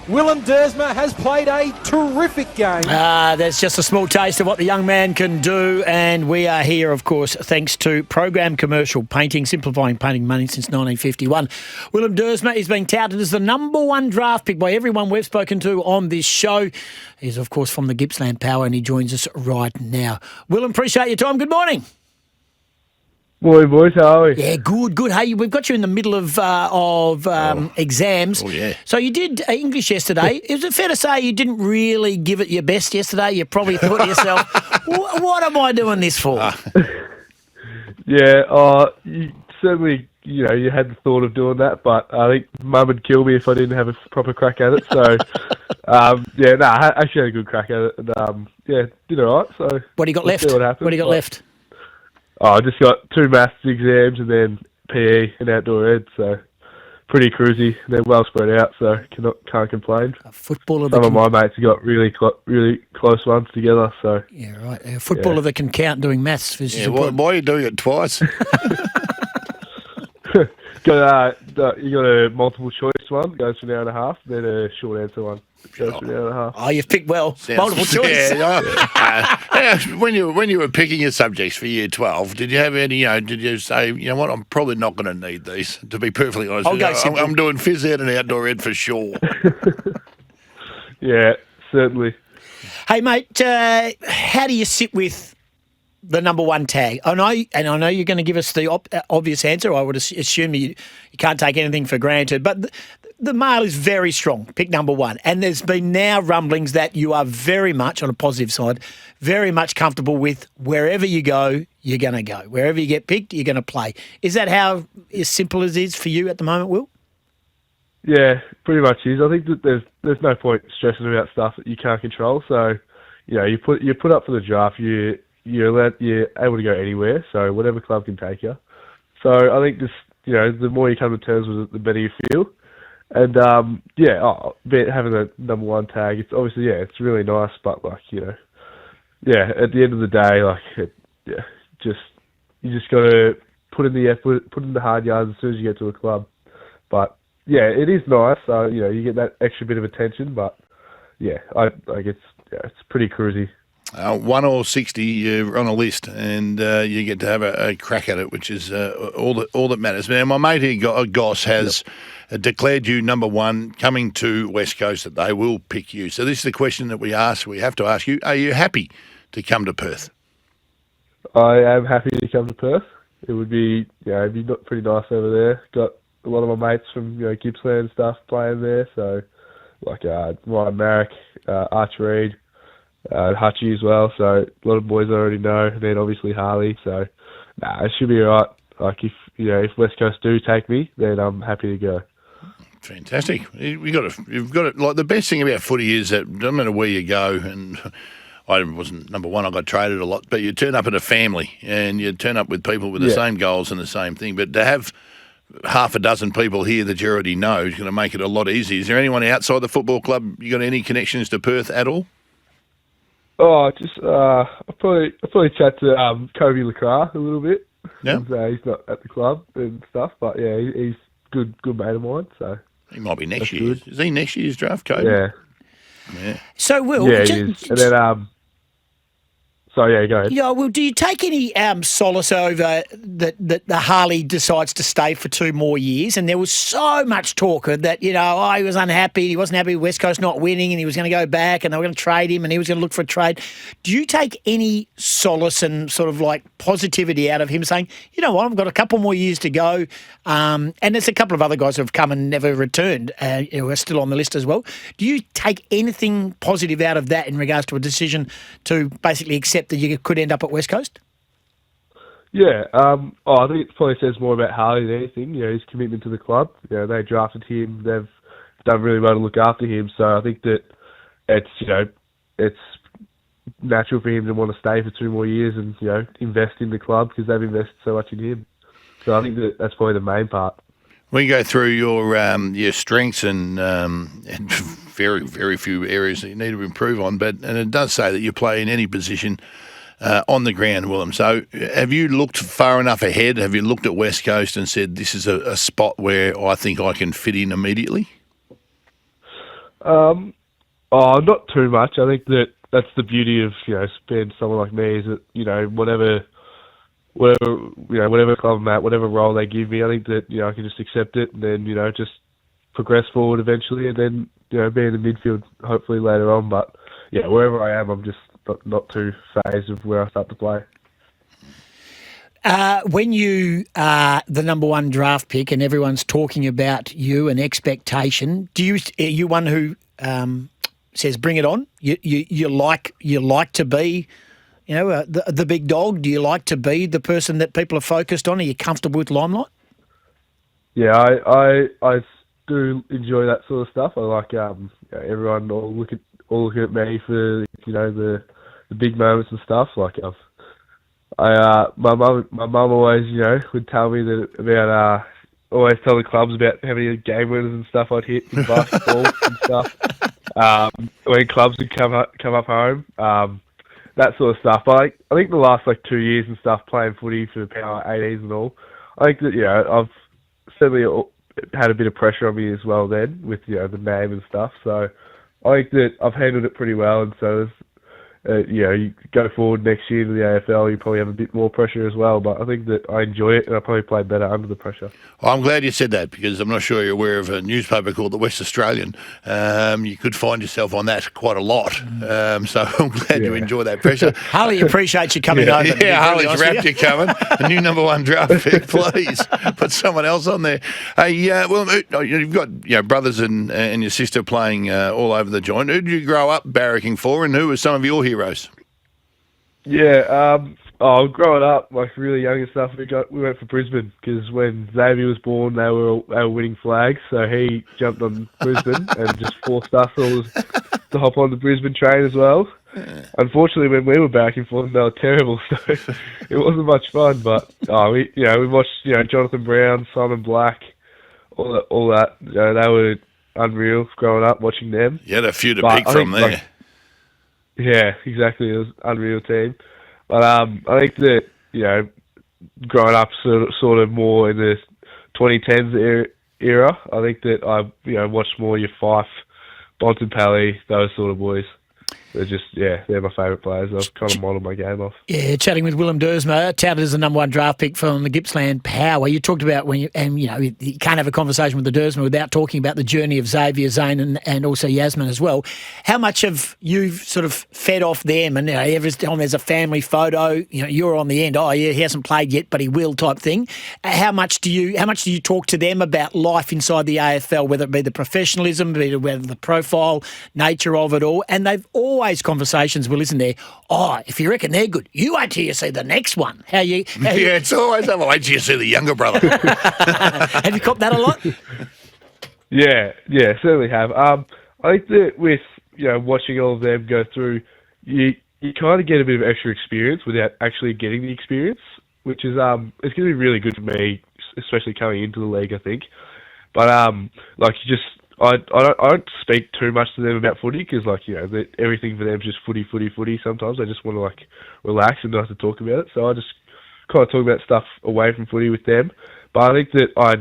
Willem Duursma has played a terrific game. There's just a small taste of what the young man can do, and we are here, of course, thanks to Program Commercial Painting, simplifying painting money since 1951. Willem Duursma is being touted as the number one draft pick by everyone we've spoken to on this show. He's, of course, from the Gippsland Power, and he joins us right now. Willem, appreciate your time. Good morning. Morning, boys. How are we? Yeah, good. Hey, we've got you in the middle of exams. Oh, yeah. So you did English yesterday. Is it fair to say you didn't really give it your best yesterday? You probably thought to yourself, what am I doing this for? Yeah, you certainly, you had the thought of doing that, but I think Mum would kill me if I didn't have a proper crack at it. So, I actually had a good crack at it, and did all right. So, what do you got left? See what happens. What do you got left? I just got 2 maths exams and then PE and outdoor ed, so pretty cruisy. They're well spread out, so can't complain. Some of my mates have got really close ones together. So yeah, right. A footballer that can count doing maths. Why are you doing it twice? You got a multiple choice one, goes for an hour and a half, then a short answer one, goes for an hour and a half. Oh, you've picked well. Multiple choice. When you were picking your subjects for Year 12, did you have any? Did you say, you know what, I'm probably not going to need these? To be perfectly honest, I'm doing phys ed and outdoor ed for sure. Yeah, certainly. Hey, mate, how do you sit with the number one tag? I know you're going to give us the obvious answer. I would assume you can't take anything for granted, but the mail is very strong, pick number one. And there's been now rumblings that you are very much, on a positive side, very much comfortable with wherever you go, you're going to go. Wherever you get picked, you're going to play. Is that how as simple as it is for you at the moment, Will? Yeah, pretty much is. I think that there's no point stressing about stuff that you can't control. So, you put up for the draft, you're able to go anywhere, so whatever club can take you. So I think just, the more you come to terms with it, the better you feel. And, having the number one tag, it's obviously, it's really nice, but, at the end of the day, you just got to put in the effort, put in the hard yards as soon as you get to a club. But, it is nice, you get that extra bit of attention, but, it's pretty cruisy. 1 or 60, you're on a list, and you get to have a crack at it, which is all that matters. Now, my mate here, Goss, has declared you number one, coming to West Coast, that they will pick you. So this is the question that we have to ask you. Are you happy to come to Perth? I am happy to come to Perth. It would be, it'd be pretty nice over there. Got a lot of my mates from, Gippsland and stuff playing there, so like Ryan Marrick, Arch Reid, Hutchie as well, so a lot of boys I already know, and then obviously Harley, so it should be alright. Like if West Coast do take me, then I'm happy to go. Fantastic. You've got it. Like, the best thing about footy is that no matter where you go, and I wasn't number one, I got traded a lot, but you turn up in a family and you turn up with people with the same goals and the same thing, but to have half a dozen people here that you already know is going to make it a lot easier. Is there anyone outside the football club, you got any connections to Perth at all? Oh, just I'll probably chat to Kobe Lacroix a little bit. Yeah, he's not at the club and stuff, but he's good mate of mine. So he might be next year. Is he next year's draft, Kobe? Yeah. So Will, he is. And then Sorry, go ahead. Yeah, well, do you take any solace over that the Harley decides to stay for 2 more years? And there was so much talk that, he was unhappy. He wasn't happy with West Coast not winning, and he was going to go back, and they were going to trade him, and he was going to look for a trade. Do you take any solace and sort of like positivity out of him saying, you know what, I've got a couple more years to go, and there's a couple of other guys who have come and never returned who are still on the list as well. Do you take anything positive out of that in regards to a decision to basically accept that you could end up at West Coast? Yeah, I think it probably says more about Harley than anything. His commitment to the club. They drafted him. They've done really well to look after him. So I think that it's natural for him to want to stay for 2 more years and invest in the club because they've invested so much in him. So I think that's probably the main part. We go through your strengths and very, very few areas that you need to improve on, and it does say that you play in any position on the ground, Willem. So have you looked far enough ahead? Have you looked at West Coast and said, this is a spot where I think I can fit in immediately? Not too much. I think that's the beauty of being someone like me is that whatever club I'm at, whatever role they give me, I think that I can just accept it and then just progress forward eventually, and then be in the midfield hopefully later on. But yeah, wherever I am, I'm just not too phased of where I start to play. When you are the number one draft pick and everyone's talking about you and expectation, are you one who says bring it on? You like to be, the big dog? Do you like to be the person that people are focused on? Are you comfortable with limelight? Yeah, I do enjoy that sort of stuff. I like everyone all looking at me for the big moments and stuff. Like my mum always would tell me that about always tell the clubs about how many game winners and stuff I'd hit in basketball and stuff. When clubs would come up home, that sort of stuff. But I think the last 2 years and stuff playing footy for the Power 18s and all, I think that I've certainly had a bit of pressure on me as well then with the name and stuff. So I think that I've handled it pretty well, and so you go forward next year to the AFL, you probably have a bit more pressure as well. But I think that I enjoy it, and I probably play better under the pressure. Well, I'm glad you said that, because I'm not sure you're aware of a newspaper called the West Australian. You could find yourself on that quite a lot. So I'm glad you enjoy that pressure. Harley apprecites you coming over. Yeah, Harley's wrapped you coming. A new number one draft pick, please. Put someone else on there. Hey, well, you've got brothers and your sister playing all over the joint. Who did you grow up barracking for, and who were some of your heroes? Yeah, growing up, really young and stuff, we went for Brisbane, because when Xavier was born, they were winning flags, so he jumped on Brisbane and just forced us all to hop on the Brisbane train as well. Unfortunately, when we were backing for them, they were terrible, so it wasn't much fun. But we watched Jonathan Brown, Simon Black, all that. They were unreal growing up watching them. You had a few to pick from there. Yeah, exactly. It was an unreal team. But I think that, growing up sort of more in the 2010s era, I think that I watched more your Fife, Bontempelli, those sort of boys. They're just, they're my favourite players. I've kind of modelled my game off. Yeah, chatting with Willem Duursma, touted as the number one draft pick from the Gippsland Power. You talked about you can't have a conversation with the Duursma without talking about the journey of Xavier, Zane and also Yasmin as well. How much have you sort of fed off them? And every time there's a family photo, you're on the end. Oh, yeah, he hasn't played yet, but he will, type thing. How much do you talk to them about life inside the AFL, whether it be the professionalism, whether the profile nature of it all? And they've always conversations, well, isn't there? Oh, if you reckon they're good, you wait till you see the next one. It's always, wait till you see the younger brother. Have you copped that a lot? Yeah, certainly have. I think that with watching all of them go through, you kind of get a bit of extra experience without actually getting the experience, which is it's going to be really good for me, especially coming into the league, I think. But I don't speak too much to them about footy, because everything for them is just footy. Sometimes I just want to relax and not have to talk about it. So I just kind of talk about stuff away from footy with them. But I think that I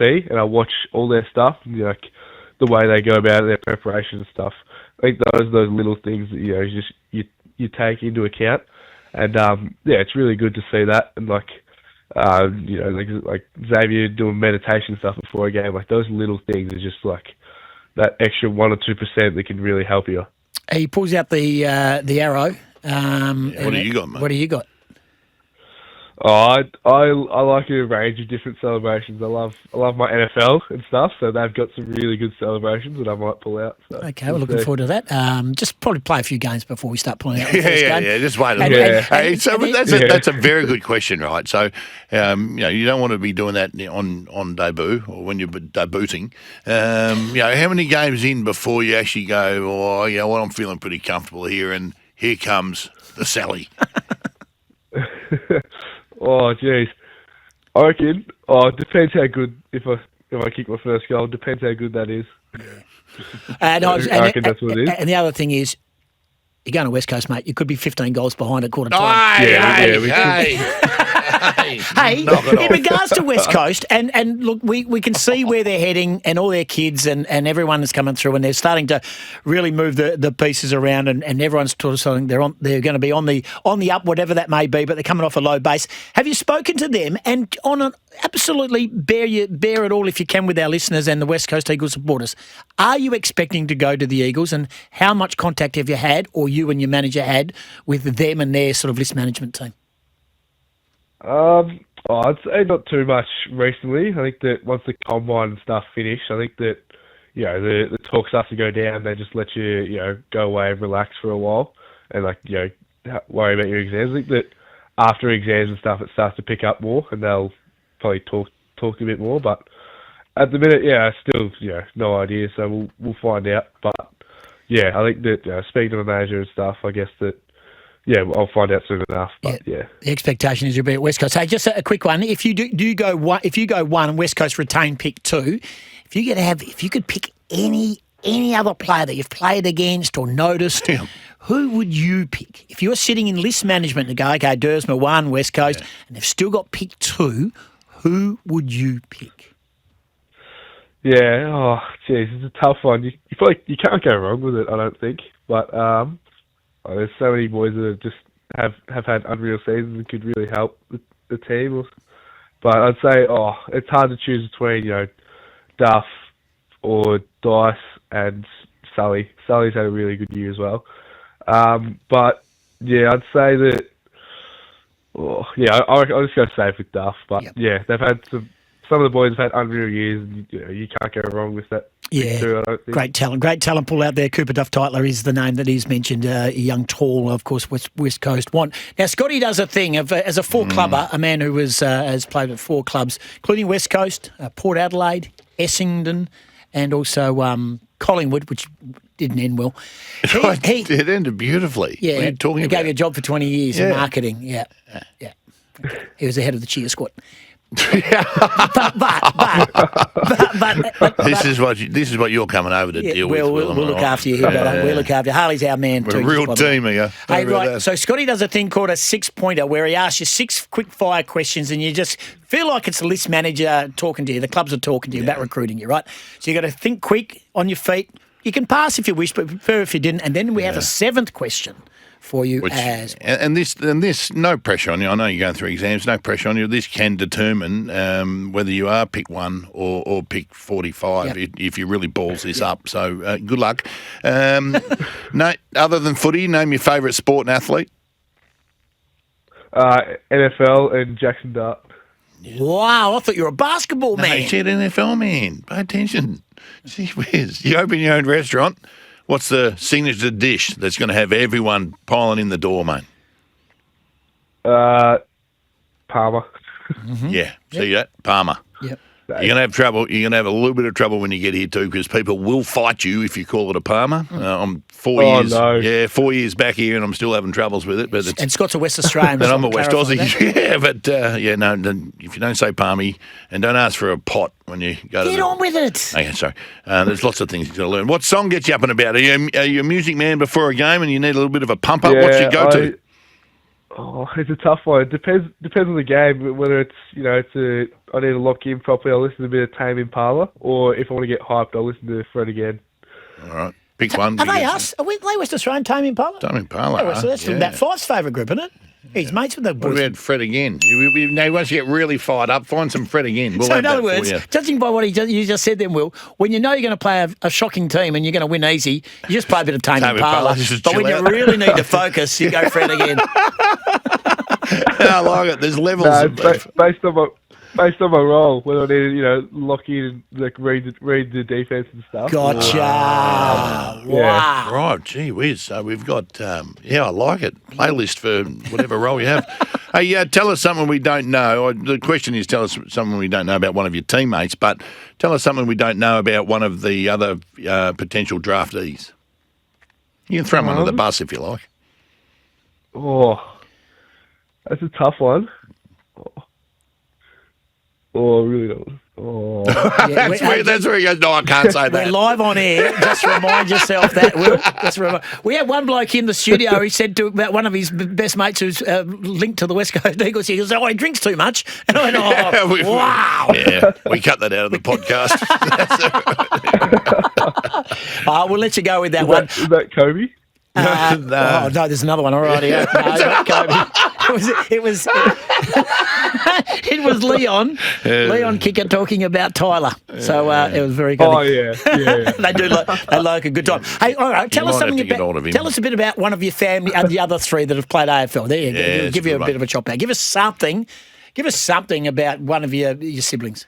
see and I watch all their stuff, and, the way they go about it, their preparation and stuff. I think those little things that you take into account, and it's really good to see that. And like Xavier doing meditation stuff before a game, those little things are just that extra 1 or 2% that can really help you. He pulls out the arrow. What do you got, mate? What do you got? Oh, I like a range of different celebrations. I love my NFL and stuff, so they've got some really good celebrations that I might pull out. So okay, we're looking forward to that. Just probably play a few games before we start pulling out the first game. Yeah, just wait a little. That's a very good question, right? So, you don't want to be doing that on debut or when you're debuting. How many games in before you actually go, I'm feeling pretty comfortable here, and here comes the Sally. Oh, jeez. I reckon. It depends how good. If I kick my first goal, depends how good that is. I reckon that's what it is. And the other thing is, you're going to West Coast, mate. You could be 15 goals behind at quarter time. Hey. Hey, knock it in off. regards to West Coast, and look, we can see where they're heading, and all their kids and everyone that's coming through, and they're starting to really move the pieces around, and everyone's sort of saying they're going to be on the up, whatever that may be, but they're coming off a low base. Have you spoken to them? And on an absolutely bear it all if you can with our listeners and the West Coast Eagles supporters. Are you expecting to go to the Eagles, and how much contact have you had, or you and your manager had, with them and their sort of list management team? I'd say not too much recently. I think that once the combine and stuff finish, I think that, you know, the talk starts to go down. They just let you, go away and relax for a while and, worry about your exams. I think that after exams and stuff, it starts to pick up more and they'll probably talk a bit more. But at the minute, still, no idea. So we'll find out. But, I think that speaking to the manager and stuff, I guess that, I'll find out soon enough. But The expectation is you'll be at West Coast. Hey, just a quick one. If you go one, and West Coast retain pick 2, if you could pick any other player that you've played against or noticed, who would you pick? If you're sitting in list management to go, okay, Duursma 1, West Coast, and they've still got pick 2, who would you pick? Yeah, it's a tough one. You can't go wrong with it, I don't think. But there's so many boys that have had unreal seasons and could really help the team. But I'd say, it's hard to choose between, Duff or Dice and Sully. Sully's had a really good year as well. But, I'd say that, I'll just go safe with Duff. But, they've had some of the boys have had unreal years, and you can't go wrong with that. Yeah, Too, I don't think. Great talent pool out there. Cooper Duff Tytler is the name that he's mentioned. A young, tall, of course, West Coast one. Now, Scotty does a thing as a four-clubber, a man who has played at 4 clubs, including West Coast, Port Adelaide, Essendon, and also Collingwood, which didn't end well. It ended beautifully. Yeah, what are you talking he about? gave you a job for 20 years in marketing. Yeah. He was the head of the cheer squad. but This is what you're coming over to deal with. We'll look after you here, brother. We'll look after you. Harley's our man We're too. a real team here. Hey, right. So Scotty does a thing called a 6-pointer where he asks you 6 quick-fire questions and you just feel like it's the list manager talking to you. The clubs are talking to you about recruiting you, right? So you got to think quick, on your feet. You can pass if you wish, but prefer if you didn't. And then we have a 7th question for you and this no pressure on you. I know you're going through exams, no pressure on you. This can determine whether you are pick 1 or pick 45 if you really balls this up. So good luck. No, other than footy, name your favourite sport and athlete. NFL and Jackson Dart. Wow, I thought you were a basketball man. No, you said NFL man. Pay attention. Gee whiz. You open your own restaurant. What's the signature dish that's going to have everyone piling in the door, mate? Parma. Yeah, see that? Parma. Yep. You're going to have trouble. You're going to have a little bit of trouble when you get here too, because people will fight you if you call it a Parma. I'm 4 years. No. Yeah, 4 years back here, and I'm still having troubles with it. But it's, And Scott's a West Australian. and I'm a West Aussie. Yeah, but if you don't say Parmy and don't ask for a pot when you go to Get on with it. Okay, sorry. There's lots of things you've got to learn. What song gets you up and about? Are you a music man before a game and you need a little bit of a pump up? What's your go-to? It's a tough one. It depends on the game. Whether it's I need to lock in properly, I'll listen to a bit of Tame Impala, or if I want to get hyped, I'll listen to Fred again. All right, pick one. Are they us? Are they West Australian Tame Impala? Tame Impala. Yeah, so that's about Five's favourite group, isn't it? He's mates with the boys. What about Fred again? Now, once you get really fired up, find some Fred again. We'll So have in other that for words, you. judging by what you just said then, Will, when you know you're going to play a shocking team and you're going to win easy, you just play a bit of Tame Impala. Just But when chill you out. really need to focus, you go Fred again. I like it. There's levels. No, of based on my role, when I need to lock in and read the defense and stuff. Gotcha. Wow. Right, gee whiz. So we've got, I like it. Playlist for whatever role you have. Hey, tell us something we don't know. The question is tell us something we don't know about one of your teammates, but tell us something we don't know about one of the other potential draftees. You can throw them under the bus if you like. That's a tough one. I really don't. Oh, That's where he goes, no, I can't say We're that. live on air. Just remind yourself that, Will. We had one bloke in the studio. He said about one of his best mates who's linked to the West Coast Eagles. He goes, he drinks too much. And I went, wow. Yeah, we cut that out of the podcast. We'll let you go with that one. is that Kobe? No. Oh, no, there's another one. All right, yeah. No, not Kobe. It was Leon. Leon Kicker talking about Tyler. So it was very good. Oh yeah. They like a good time. Hey, all right. Tell us a bit about one of your family and the other three that have played AFL. There you go. Yeah, Give you a bit of a chop out. Give us something about one of your siblings.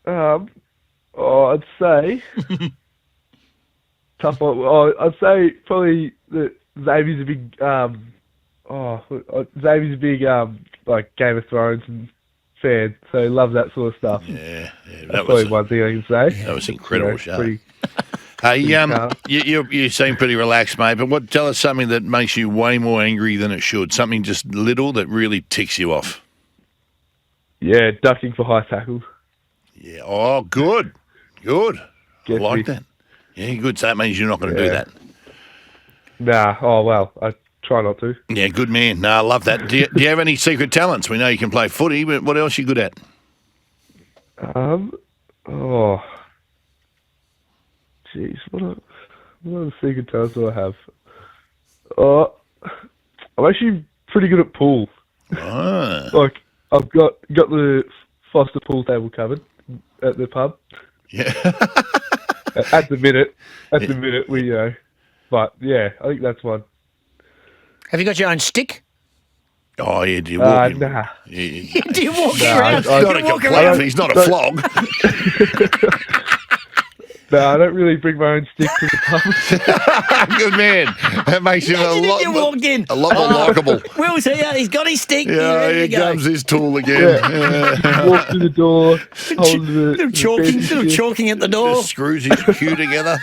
I'd say tough one. I'd say probably that Xavier's a big. Xavier's a big like Game of Thrones fan, so he loves that sort of stuff. Yeah, that's probably one thing I can say. That was incredible, show. Hey, you seem pretty relaxed, mate. But tell us something that makes you way more angry than it should. Something just little that really ticks you off. Yeah, ducking for high tackles. Yeah. Oh, good. I Gets like me. that. Yeah, good. So that means you're not going to do that. Nah. Oh well, I try not to. Yeah, good man. No, I love that. Do you have any secret talents? We know you can play footy, but what else are you good at? Jeez, what other secret talents do I have? I'm actually pretty good at pool. Ah. Like I've got the Foster pool table covered at the pub. Yeah. At the minute, we but yeah, I think that's one. Have you got your own stick? Oh, yeah, do you walk him? Nah. Yeah. Do you walk around? He's not a complaint, he's not a flog. No, I don't really bring my own stick to the pub. Good man. That makes him a lot more likeable. Will's here. He's got his stick. Yeah, here comes his tool again. Walk through the door, hold the chalking at the door. Just screws his cue together.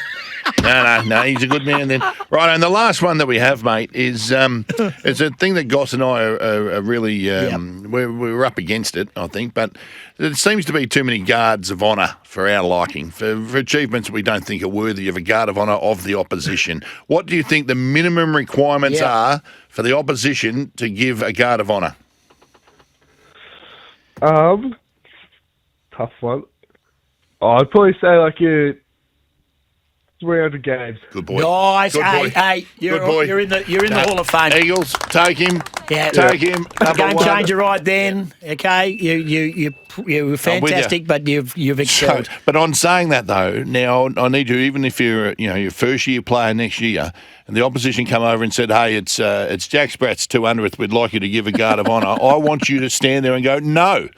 No, he's a good man then. Right, and the last one that we have, mate, is it's a thing that Goss and I are really we're up against it, I think, but there seems to be too many guards of honour for our liking, for achievements we don't think are worthy of a guard of honour of the opposition. What do you think the minimum requirements are for the opposition to give a guard of honour? Tough one. I'd probably say like a 300 games. Good boy. Nice. Good boy. Hey, Good boy. you're in the Hall of Fame. Eagles, take him. Yeah. Take him. Game changer right then. Okay, you were fantastic, but you've excelled. But on saying that though, now I need you, even if you're your first year player next year, and the opposition come over and said, "Hey, it's Jack Spratt's 200th. We'd like you to give a guard of honour." I want you to stand there and go, "No,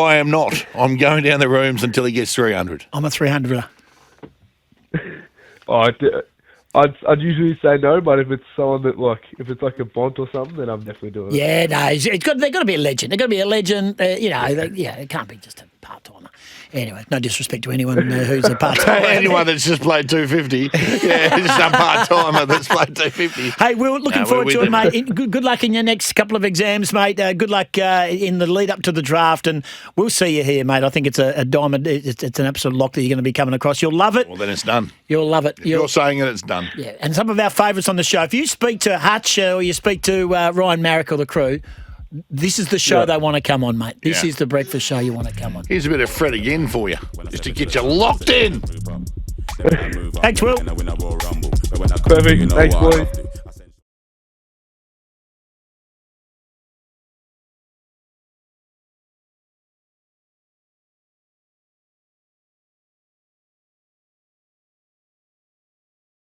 I am not. I'm going down the rooms until he gets 300." I'm a 300er. I'd usually say no, but if it's someone that if it's like a Bont or something, then I'm definitely doing it. Yeah, no, they've got to be a legend. They've got to be a legend. It can't be just a part-timer. Anyway, no disrespect to anyone who's a part-timer. Anyone that's just played 250. Yeah, just some part-timer that's played 250. Hey, Will, looking forward to it, mate. Good luck in your next couple of exams, mate. Good luck in the lead up to the draft, and we'll see you here, mate. I think it's a diamond. It's an absolute lock that you're going to be coming across. You'll love it. Well, then it's done. You'll love it. You're saying that it's done. Yeah, and some of our favourites on the show. If you speak to Hutch or you speak to Ryan Marrick or the crew, this is the show they want to come on, mate. This is the breakfast show you want to come on. Here's a bit of Fred again for you, just to get you locked in. Thanks, Will. Perfect. Thanks, boys.